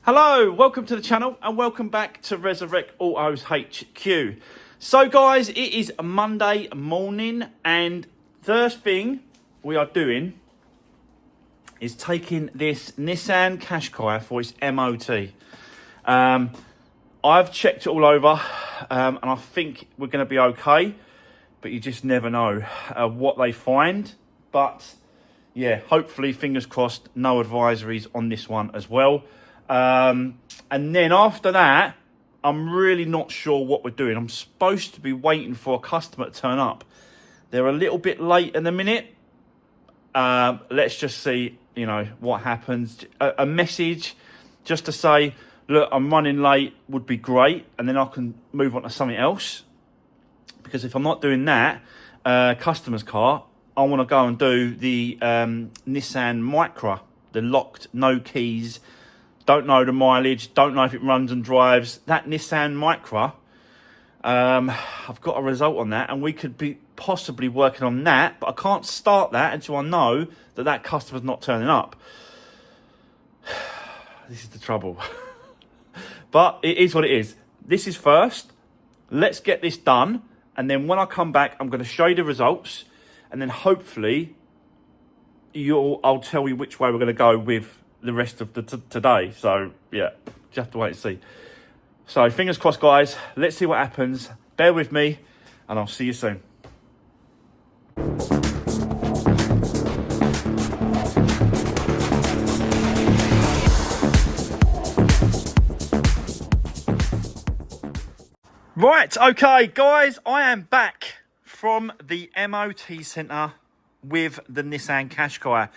Hello, welcome to the channel and welcome back to Resurrect Autos HQ. So guys, it is a Monday morning and first thing we are doing is taking this Nissan Qashqai for its MOT. I've checked it all over and I think we're going to be okay, but you just never know what they find. But yeah, hopefully, fingers crossed, no advisories on this one as well. And then after that, I'm really not sure what we're doing. I'm supposed to be waiting for a customer to turn up. They're a little bit late in the minute. Let's just see, what happens. A message just to say, look, I'm running late would be great. And then I can move on to something else. Because if I'm not doing that, customer's car, I want to go and do the Nissan Micra, the locked, no keys. Don't know the mileage, don't know if it runs and drives. That Nissan Micra, I've got a result on that and we could be possibly working on that, but I can't start that until I know that that customer's not turning up. This is the trouble. But it is what it is. This is first. Let's get this done. And then when I come back, I'm going to show you the results. And then hopefully, I'll tell you which way we're going to go with the rest of the today. So yeah, just have to wait and see. So fingers crossed, guys. Let's see what happens. Bear with me and I'll see you soon. Right, okay, guys, I am back from the MOT centre with the Nissan Qashqai.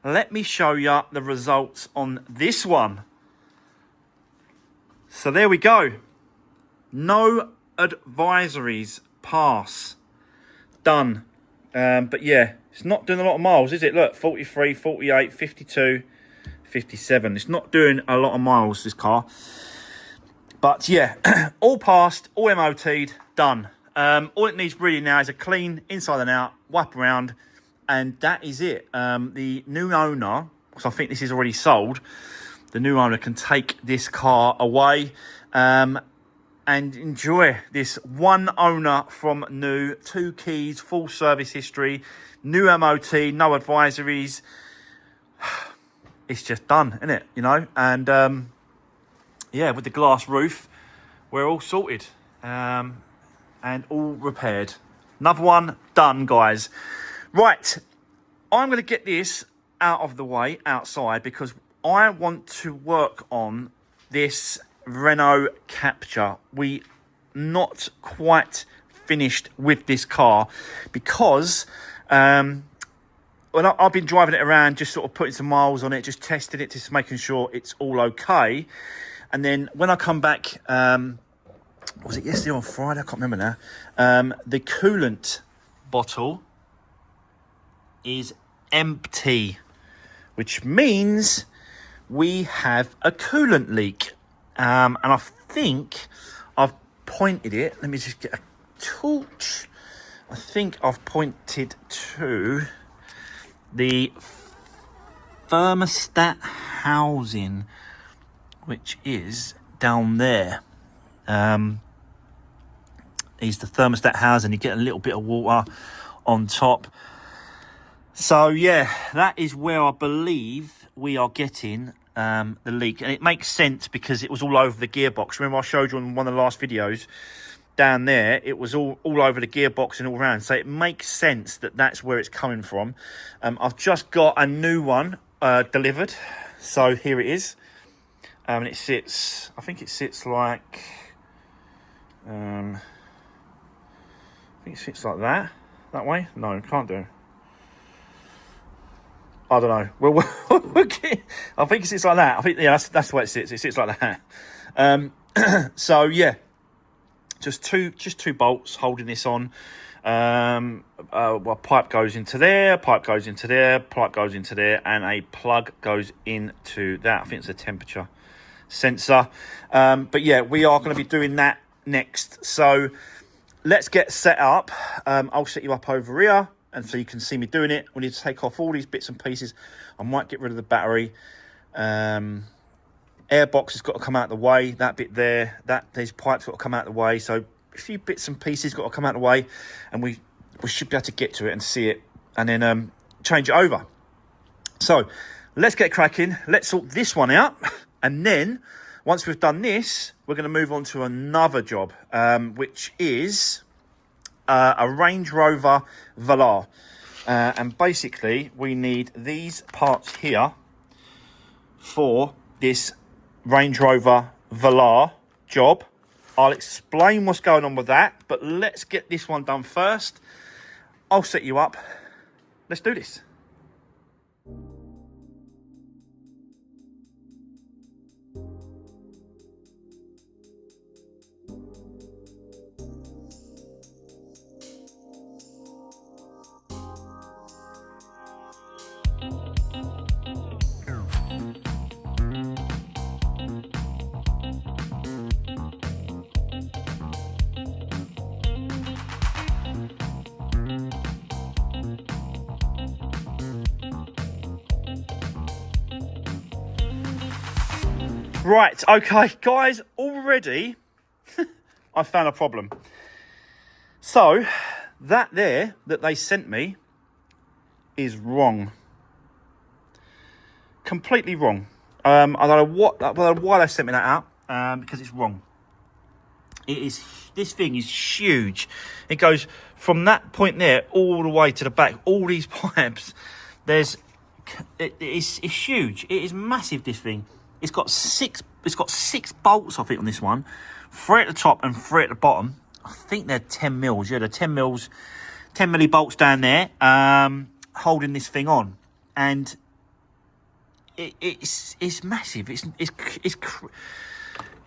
Let me show you the results on this one. So there we go. No advisories, pass. Done. But yeah, it's not doing a lot of miles, is it? Look, 43, 48, 52, 57. It's not doing a lot of miles, this car. But yeah, all passed, all MOT'd, done. All it needs really now is a clean inside and out, wipe around, and that is it. The new owner, because I think this is already sold, the new owner can take this car away and enjoy this one owner from new, 2 keys, full service history, new MOT, no advisories. It's just done, isn't it? And yeah, with the glass roof, we're all sorted and all repaired. Another one done, guys. Right, I'm going to get this out of the way outside because I want to work on this Renault Capture. We not quite finished with this car because well, I've been driving it around, just sort of putting some miles on it, just testing it, just making sure it's all okay. And then when I come back, was it yesterday or Friday? I can't remember now. The coolant bottle is empty, which means we have a coolant leak. And I think I've pointed it. Let me just get a torch. I think I've pointed to the thermostat housing, which is down there. Is the thermostat housing. You get a little bit of water on top. So yeah, that is where I believe we are getting the leak. And it makes sense because it was all over the gearbox. Remember I showed you on one of the last videos down there, it was all over the gearbox and all around. So it makes sense that that's where it's coming from. I've just got a new one delivered. So here it is. And it sits, I think it sits like, I think it sits like that way. No, it can't do. I don't know. Well, I think it sits like that. I think, yeah, that's the way it sits. It sits like that. So yeah, just two bolts holding this on. Well, pipe goes into there, pipe goes into there, pipe goes into there, and a plug goes into that. I think it's a temperature sensor. But yeah, we are going to be doing that next. So let's get set up. I'll set you up over here and so you can see me doing it. We need to take off all these bits and pieces. I might get rid of the battery. Airbox has got to come out of the way. That bit there, these pipes got to come out of the way. So a few bits and pieces got to come out of the way, and we should be able to get to it and see it, and then change it over. So let's get cracking. Let's sort this one out, and then once we've done this, we're going to move on to another job, which is a Range Rover Velar. And basically, we need these parts here for this Range Rover Velar job. I'll explain what's going on with that, but let's get this one done first. I'll set you up. Let's do this. Right, okay, guys, already I found a problem. So, that there that they sent me is wrong. Completely wrong. I don't know why they sent me that out, because it's wrong. This thing is huge. It goes from that point there all the way to the back. All these pipes, it's huge. It is massive, this thing. It's got six bolts, I think, on this one. 3 at the top and 3 at the bottom. I think they're 10 mils. Yeah, they're 10 mils, 10 milli bolts down there, holding this thing on. And it's massive. It's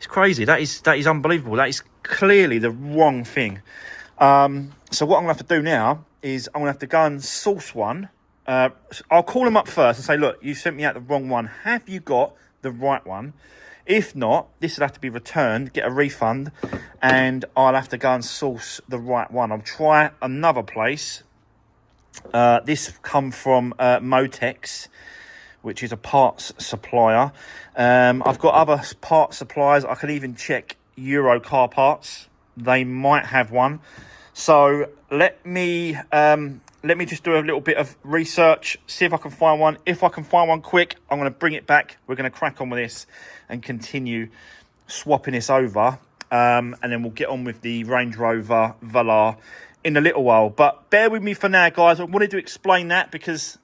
crazy. That is unbelievable. That is clearly the wrong thing. So what I'm gonna have to do now is I'm gonna have to go and source one. I'll call them up first and say, look, you sent me out the wrong one. Have you got the right one? If not, this will have to be returned, get a refund, and I'll have to go and source the right one. I'll try another place. This come from Motex, which is a parts supplier. I've got other parts suppliers. I can even check Euro car parts. They might have one. So let me just do a little bit of research, see if I can find one. If I can find one quick, I'm going to bring it back. We're going to crack on with this and continue swapping this over. And then we'll get on with the Range Rover Velar in a little while. But bear with me for now, guys. I wanted to explain that because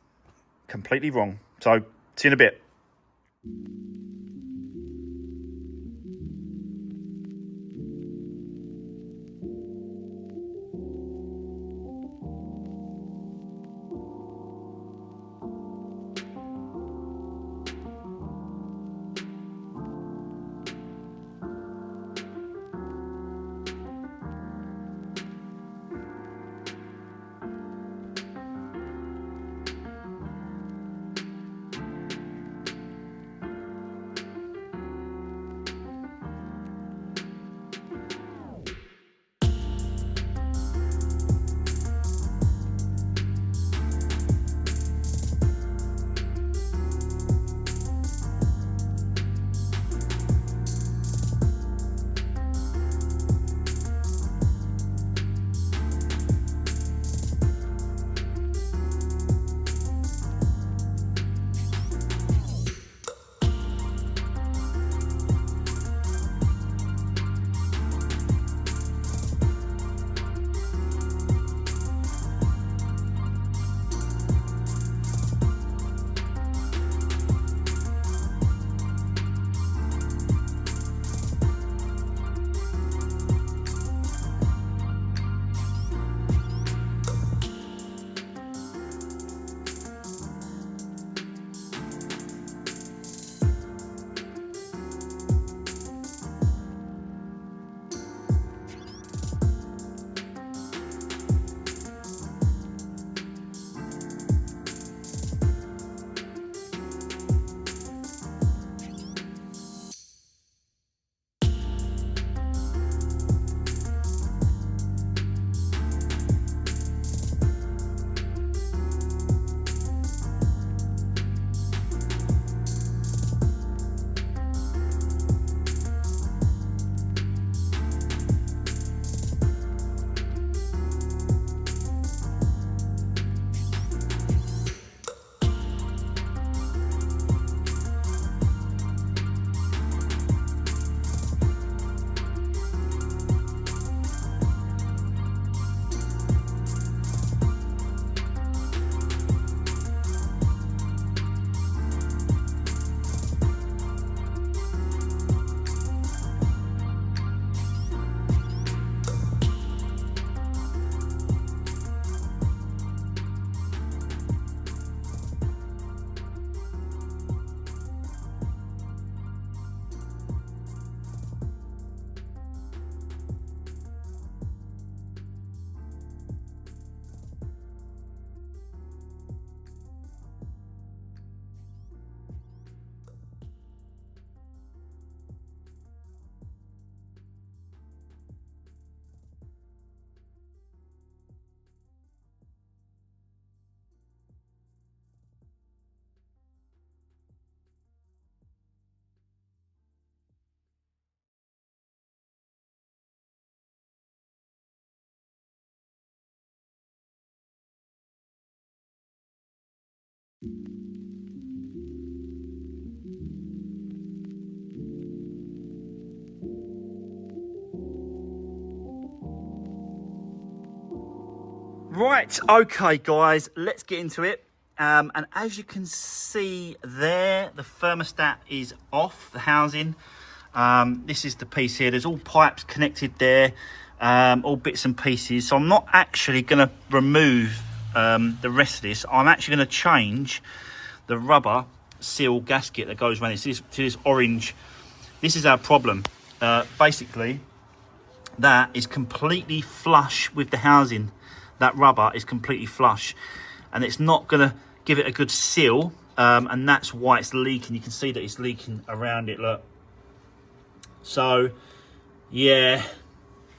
completely wrong. So see you in a bit. Right, okay guys, let's get into it. And as you can see there, the thermostat is off the housing. This is the piece here. There's all pipes connected there, all bits and pieces. So I'm not actually going to remove the rest of this. I'm actually going to change the rubber seal gasket that goes around it to this orange. This is our problem. Basically, that is completely flush with the housing. That rubber is completely flush, and it's not going to give it a good seal, and that's why it's leaking. You can see that it's leaking around it, look. So yeah,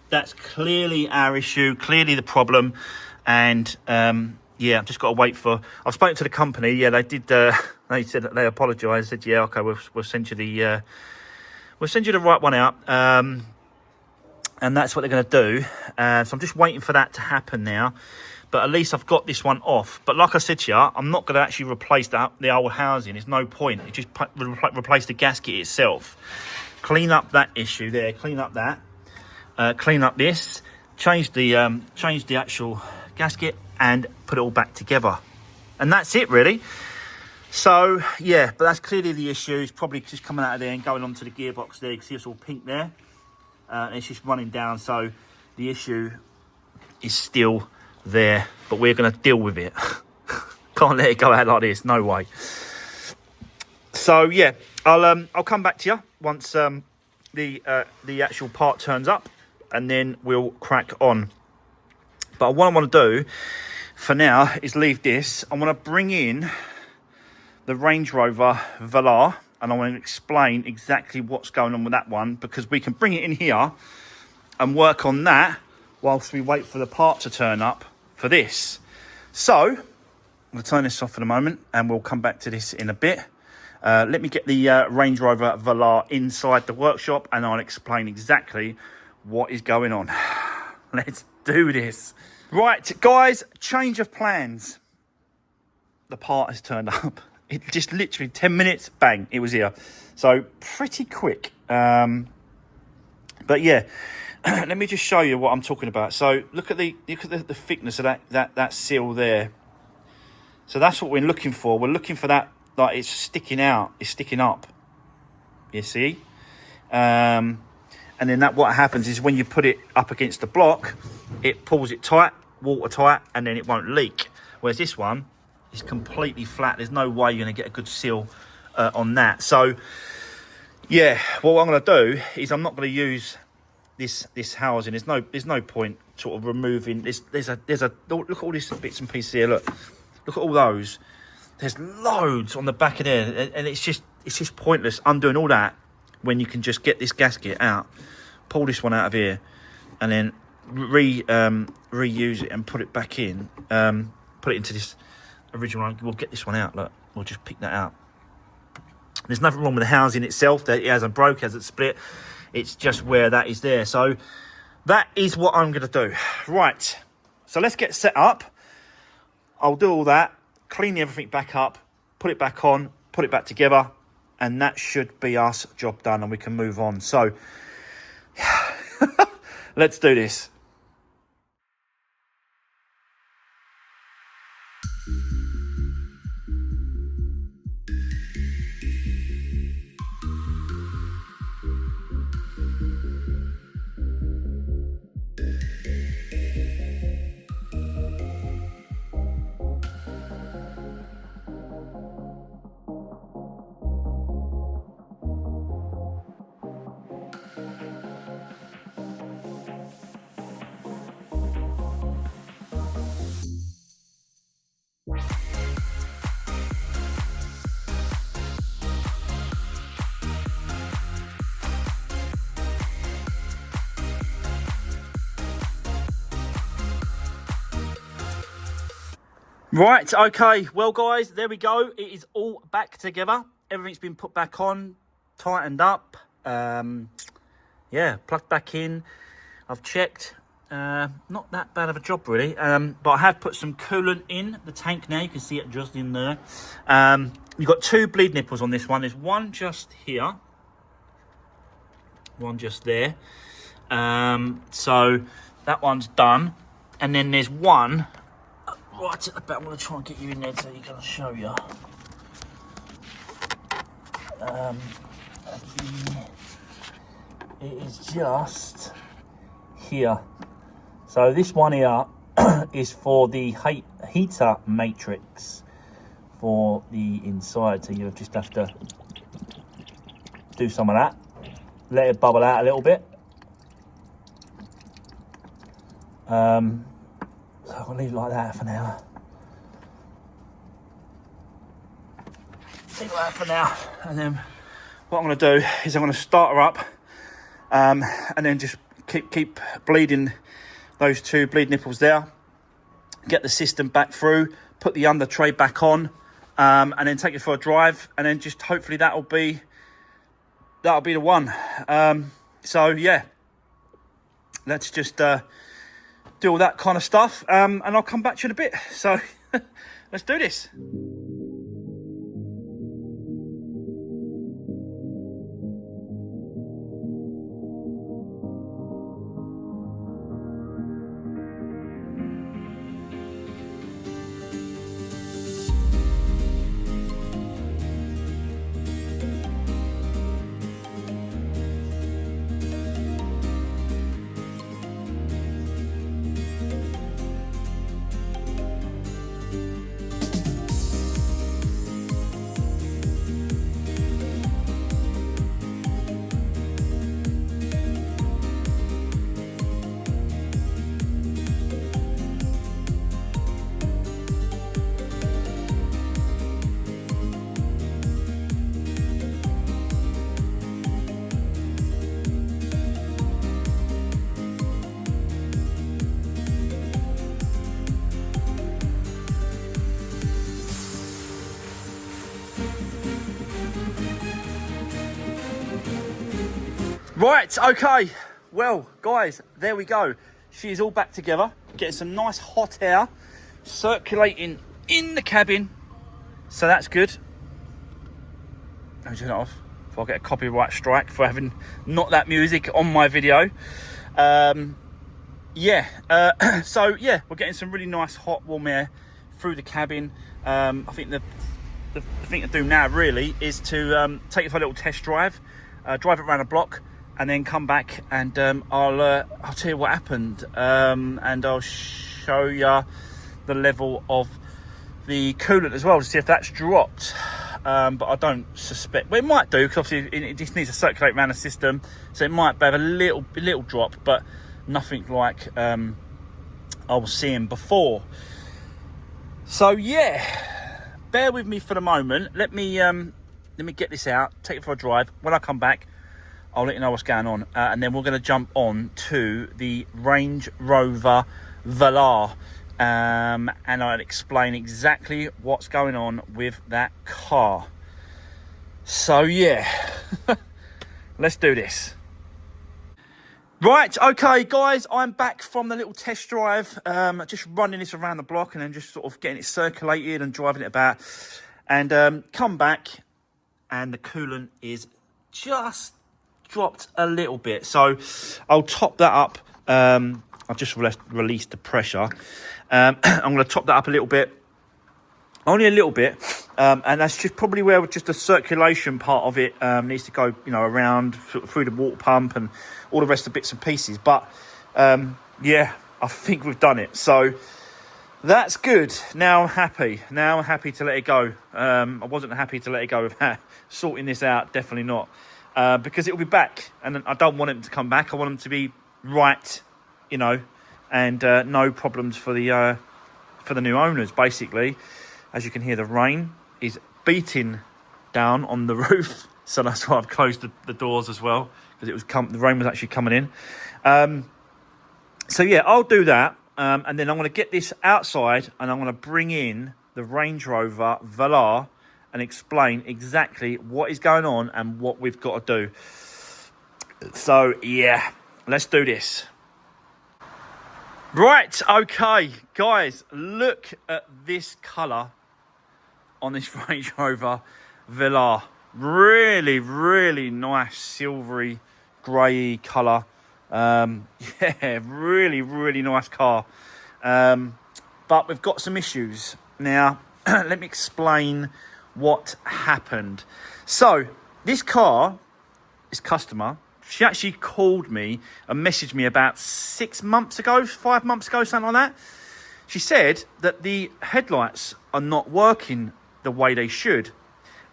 that's clearly our issue, clearly the problem. And yeah, I've just got to wait for, I've spoken to the company. Yeah, they did, they said that they apologized, said yeah, okay, we'll send you the right one out. And that's what they're going to do. So I'm just waiting for that to happen now. But at least I've got this one off. But like I said to you, I'm not going to actually replace the old housing. There's no point. It just replace the gasket itself. Clean up that issue there. Clean up that. Clean up this. Change the actual gasket and put it all back together. And that's it, really. So yeah, but that's clearly the issue. It's probably just coming out of there and going onto the gearbox there. You can see it's all pink there. It's just running down, so the issue is still there, but we're going to deal with it. Can't let it go out like this, no way. So yeah, I'll come back to you once the actual part turns up, and then we'll crack on. But what I want to do for now is leave this. I want to bring in the Range Rover Velar, and I want to explain exactly what's going on with that one, because we can bring it in here and work on that whilst we wait for the part to turn up for this. So I'm going to turn this off for the moment and we'll come back to this in a bit. Let me get the Range Rover Velar inside the workshop and I'll explain exactly what is going on. Let's do this. Right, guys, change of plans. The part has turned up. It just literally 10 minutes, bang, it was here. So pretty quick. But yeah, let me just show you what I'm talking about. So look at the thickness of that seal there. So that's what we're looking for. We're looking for that, like it's sticking out, it's sticking up. You see? And then what happens is when you put it up against the block, it pulls it tight, watertight, and then it won't leak. Whereas this one, it's completely flat. There's no way you're going to get a good seal on that. So yeah, what I'm going to do is I'm not going to use this housing. There's no point sort of removing this. There's a look at all these bits and pieces here. Look at all those. There's loads on the back of there, and it's just pointless undoing all that when you can just get this gasket out, pull this one out of here, and then reuse it and put it back in. Put it into this original one. We'll get this one out. Look, we'll just pick that out. There's nothing wrong with the housing itself. That it hasn't broke, hasn't split. It's just where that is there. So that is what I'm going to do. Right. So let's get set up. I'll do all that, clean everything back up, put it back on, put it back together, and that should be us job done, and we can move on. So let's do this. Right, okay, well guys, there we go. It is all back together. Everything's been put back on, tightened up. Yeah, plugged back in. I've checked. Not that bad of a job really. But I have put some coolant in the tank now. You can see it just in there. You've got two bleed nipples on this one. There's one just here, one just there. So that one's done. And then there's one right at the back. I'm going to try and get you in there so you can show you. It is just here. So this one here is for the heater matrix for the inside. So you just have to do some of that. Let it bubble out a little bit. So I'll leave it like that for now. Leave it like that for now. And then what I'm going to do is I'm going to start her up, and then just keep bleeding those two bleed nipples there. Get the system back through, put the under tray back on, and then take it for a drive, and then just hopefully that'll be the one. So yeah, let's just do all that kind of stuff, and I'll come back to you in a bit. So let's do this. Right, okay, well guys, there we go. She is all back together, getting some nice hot air circulating in the cabin, so that's good. Let me turn it off before I get a copyright strike for having not that music on my video. So yeah, we're getting some really nice hot warm air through the cabin. I think the thing to do now really is to take it for a little test drive, drive it around the block, and then come back and I'll tell you what happened, and I'll show you the level of the coolant as well to see if that's dropped. But I don't suspect. Well, it might do, because obviously it just needs to circulate around the system, so it might have a little drop, but nothing like I was seeing before. So yeah, bear with me for the moment. Let me get this out, take it for a drive. When I come back, I'll let you know what's going on, and then we're going to jump on to the Range Rover Velar, and I'll explain exactly what's going on with that car. So yeah, let's do this. Right, okay guys, I'm back from the little test drive, just running this around the block and then just sort of getting it circulated and driving it about, and come back and the coolant is just dropped a little bit, so I'll top that up. I've just released the pressure. I'm going to top that up a little bit, only a little bit, and that's just probably where just the circulation part of it needs to go, you know, around through the water pump and all the rest of the bits and pieces. But yeah, I think we've done it, so that's good. Now I'm happy to let it go. I wasn't happy to let it go without sorting this out, definitely not. Because it will be back, and I don't want it to come back. I want them to be right, you know, and no problems for the new owners. Basically, as you can hear, the rain is beating down on the roof, so that's why I've closed the doors as well, because the rain was actually coming in. So yeah, I'll do that, and then I'm going to get this outside, and I'm going to bring in the Range Rover Velar and explain exactly what is going on and what we've got to do. So yeah, let's do this. Right, okay, guys, look at this colour on this Range Rover Velar. Really, really nice silvery grey colour. Yeah, really, really nice car. but we've got some issues. Now, let me explain what happened. So, this customer, she actually called me and messaged me about 5 months ago, something like that. She said that the headlights are not working the way they should.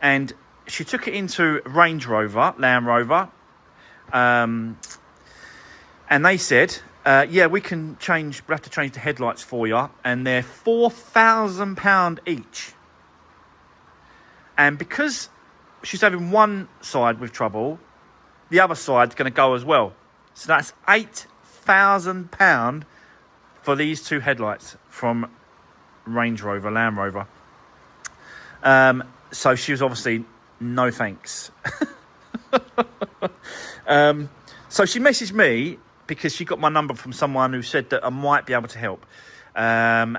And she took it into Range Rover, Land Rover. And they said, yeah, we'll have to change the headlights for you. And they're £4,000 each. And because she's having one side with trouble, the other side's going to go as well. So that's £8,000 for these two headlights from Range Rover, Land Rover. So she was obviously no thanks. So she messaged me because she got my number from someone who said that I might be able to help. And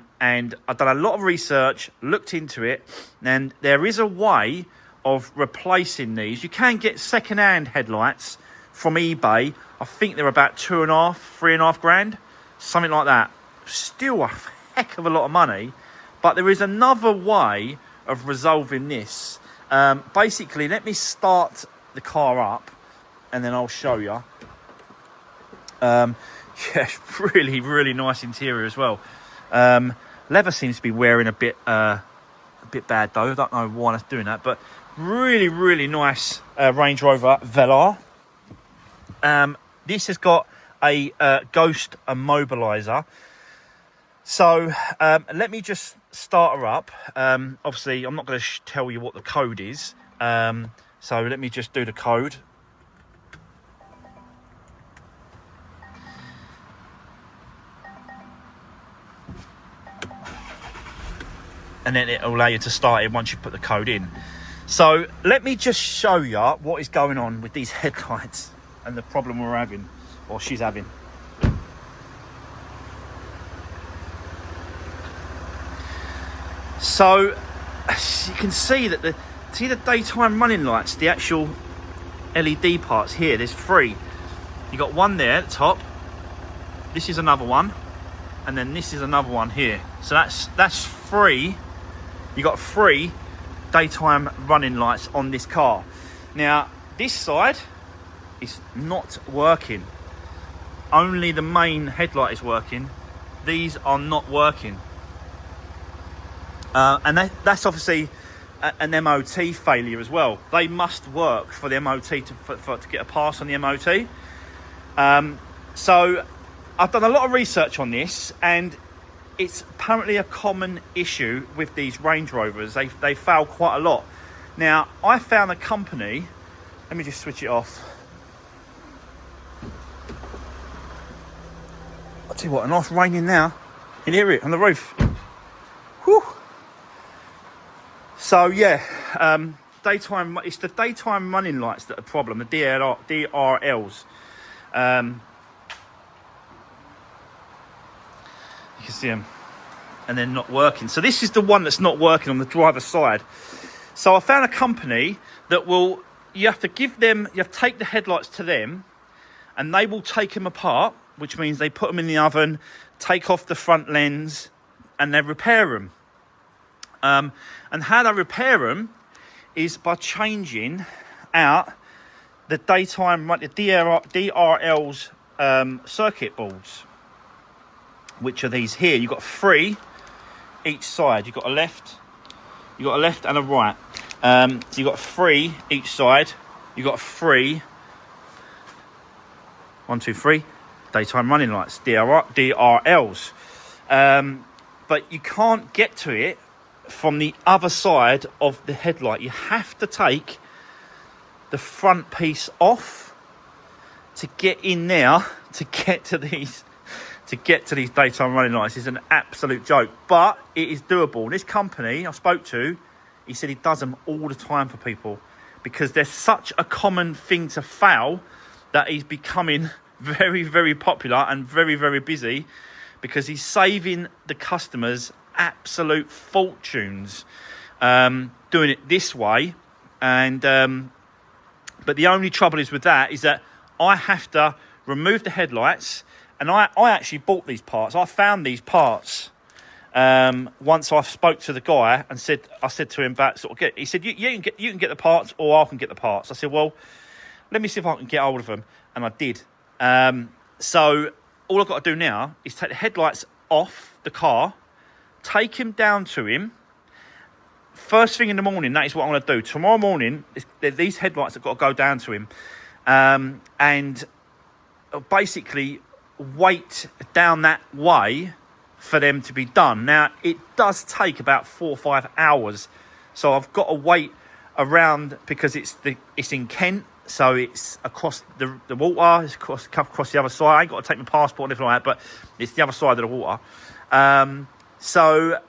I've done a lot of research, looked into it, and there is a way of replacing these. You can get second-hand headlights from eBay. I think they're about 2.5, 3.5 grand, something like that. Still a heck of a lot of money, but there is another way of resolving this. Basically, let me start the car up, and then I'll show you. Yeah, really, really nice interior as well. Leather seems to be wearing a bit bad though. I don't know why it's doing that, but really, really nice Range Rover Velar. This has got a ghost immobiliser. So let me just start her up. Obviously, I'm not going to tell you what the code is. So let me just do the code. And then it'll allow you to start it once you put the code in. So let me just show you what is going on with these headlights and the problem we're having, or she's having. So as you can see that the daytime running lights, the actual LED parts here, there's 3. You got one there at the top. This is another one, and then this is another one here. So that's 3. You got 3 daytime running lights on this car. Now this side is not working. Only the main headlight is working. These are not working. And that's obviously an MOT failure as well. They must work for the MOT to get a pass on the MOT. So I've done a lot of research on this, and it's apparently a common issue with these Range Rovers. They fail quite a lot. Now, I found a company. Let me just switch it off. I'll tell you what, a nice raining now. You can hear it on the roof. Whew. So yeah, it's the daytime running lights that are a problem, the DRLs. You can see them, and they're not working. So this is the one that's not working on the driver's side. So I found a company that you have to take the headlights to them, and they will take them apart, which means they put them in the oven, take off the front lens, and they repair them. And how they repair them is by changing out the DRL's circuit boards, which are these here. You've got 3 each side. You've got a left and a right. So you've got 3 each side. You've got 3, 1, 2, 3 daytime running lights, DRLs. But you can't get to it from the other side of the headlight. You have to take the front piece off to get in there, to get to these daytime running lights. Is an absolute joke, but it is doable. This company I spoke to, he said he does them all the time for people because they're such a common thing to fail that he's becoming very, very popular and very, very busy because he's saving the customers absolute fortunes doing it this way. And but the only trouble is with that is that I have to remove the headlights, and I actually bought these parts. I found these parts once I spoke to the guy and I said to him about he said, you can get the parts, or I can get the parts. I said, well, let me see if I can get hold of them. And I did. So all I've got to do now is take the headlights off the car, take him down to him. First thing in the morning, that is what I'm going to do. Tomorrow morning, these headlights have got to go down to him. And basically wait down that way for them to be done. Now, it does take about 4 or 5 hours. So I've got to wait around because it's in Kent. So it's across the water, it's across the other side. I ain't got to take my passport or anything like that, but it's the other side of the water. So,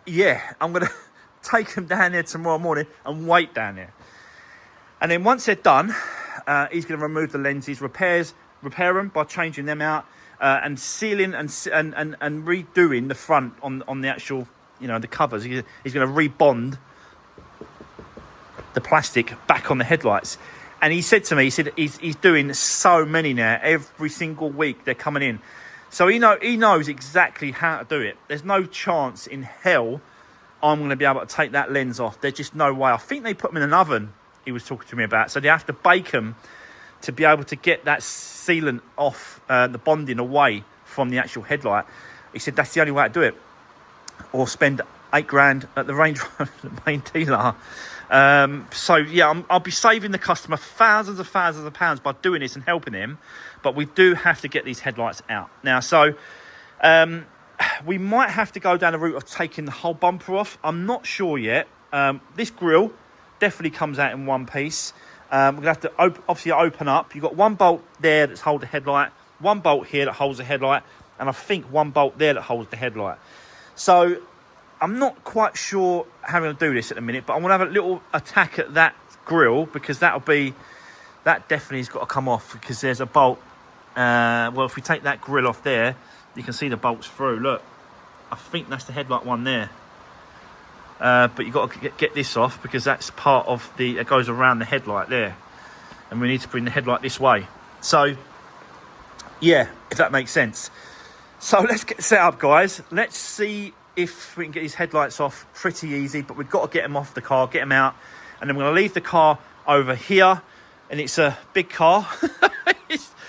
yeah, I'm going to take them down there tomorrow morning and wait down there. And then once they're done, he's going to remove the lenses, repair them by changing them out, and sealing and redoing the front on the actual, the covers. He's going to rebond the plastic back on the headlights. And he said to me, he's doing so many now. Every single week they're coming in. So he knows exactly how to do it. There's no chance in hell I'm going to be able to take that lens off. There's just no way. I think they put them in an oven, he was talking to me about. So they have to bake them to be able to get that sealant off, the bonding away from the actual headlight. He said that's the only way to do it. Or spend $8,000 at the Range Rover main dealer. So yeah, I'll be saving the customer thousands of pounds by doing this and helping him. But we do have to get these headlights out now. So we might have to go down the route of taking the whole bumper off. I'm not sure yet. This grille definitely comes out in one piece. We're going to have to obviously open up. You've got one bolt there that's holding the headlight, one bolt here that holds the headlight, and I think one bolt there that holds the headlight. So I'm not quite sure how I'm going to do this at the minute, but I want to have a little attack at that grille because that definitely has got to come off because there's a bolt. Well, if we take that grille off there, you can see the bolts through. Look, I think that's the headlight one there. But you've got to get this off because that's part of it goes around the headlight there. And we need to bring the headlight this way. So, yeah, if that makes sense. So let's get set up, guys. Let's see if we can get these headlights off pretty easy. But we've got to get them off the car, get them out. And then we're going to leave the car over here. And it's a big car.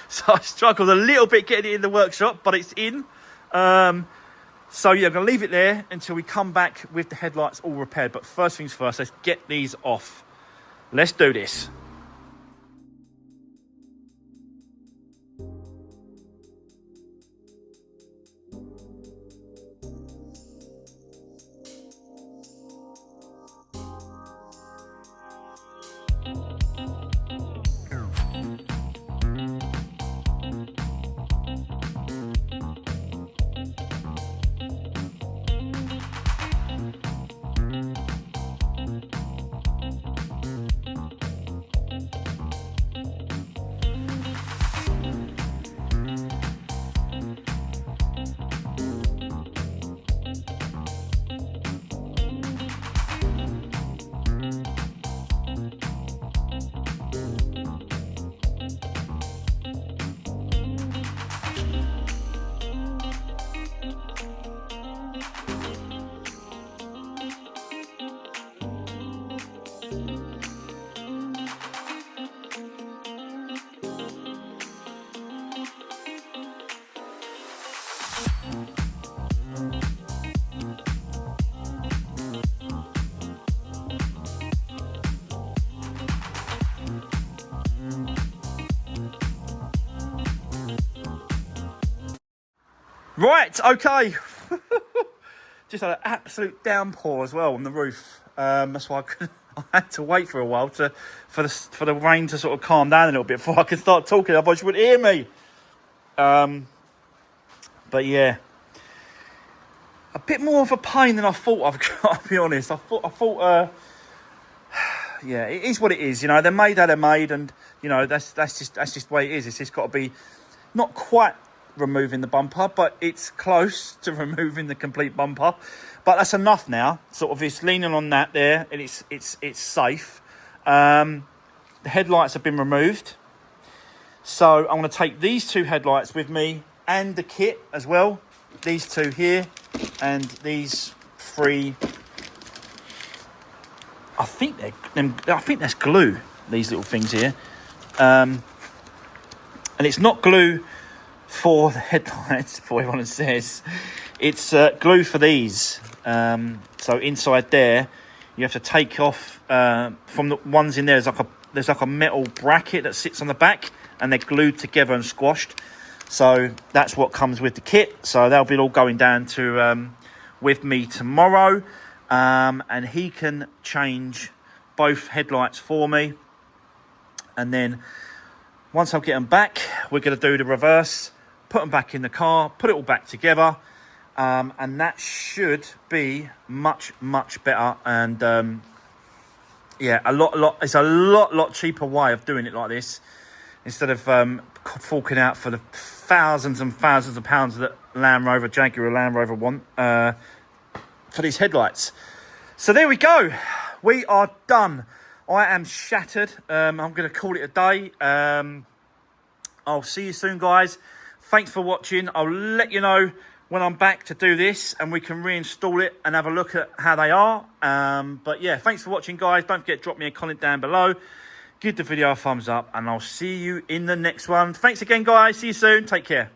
So I struggled a little bit getting it in the workshop, but it's in. So yeah, I'm going to leave it there until we come back with the headlights all repaired. But first things first, let's get these off. Let's do this. Right, okay. Just had an absolute downpour as well on the roof. That's why I had to wait for a while for the rain to sort of calm down a little bit before I could start talking. Otherwise, you wouldn't hear me. But yeah, a bit more of a pain than I thought. I've got to be honest. I thought. Yeah, it is what it is. You know, they're made how they're made, and you know that's just the way it is. It's just got to be not quite removing the bumper, but it's close to removing the complete bumper. But that's enough now. Sort of, it's leaning on that there, and it's safe. The headlights have been removed, so I'm going to take these two headlights with me and the kit as well. These two here, and these 3, I think that's glue, these little things here. And it's not glue for the headlights, for everyone says. It's glue for these. So inside there, you have to take off from the ones in there. There's like a metal bracket that sits on the back, and they're glued together and squashed. So that's what comes with the kit. So they'll be all going down to with me tomorrow, and he can change both headlights for me. And then once I get them back, we're going to do the reverse, put them back in the car, put it all back together, and that should be much better. And yeah, it's a lot cheaper way of doing it like this, instead of forking out for the thousands and thousands of pounds that Jaguar or Land Rover want for these headlights. So there we go. We are done. I am shattered. I'm going to call it a day. I'll see you soon, guys. Thanks for watching. I'll let you know when I'm back to do this, and we can reinstall it and have a look at how they are. But yeah, thanks for watching, guys. Don't forget to drop me a comment down below. Give the video a thumbs up, and I'll see you in the next one. Thanks again, guys. See you soon. Take care.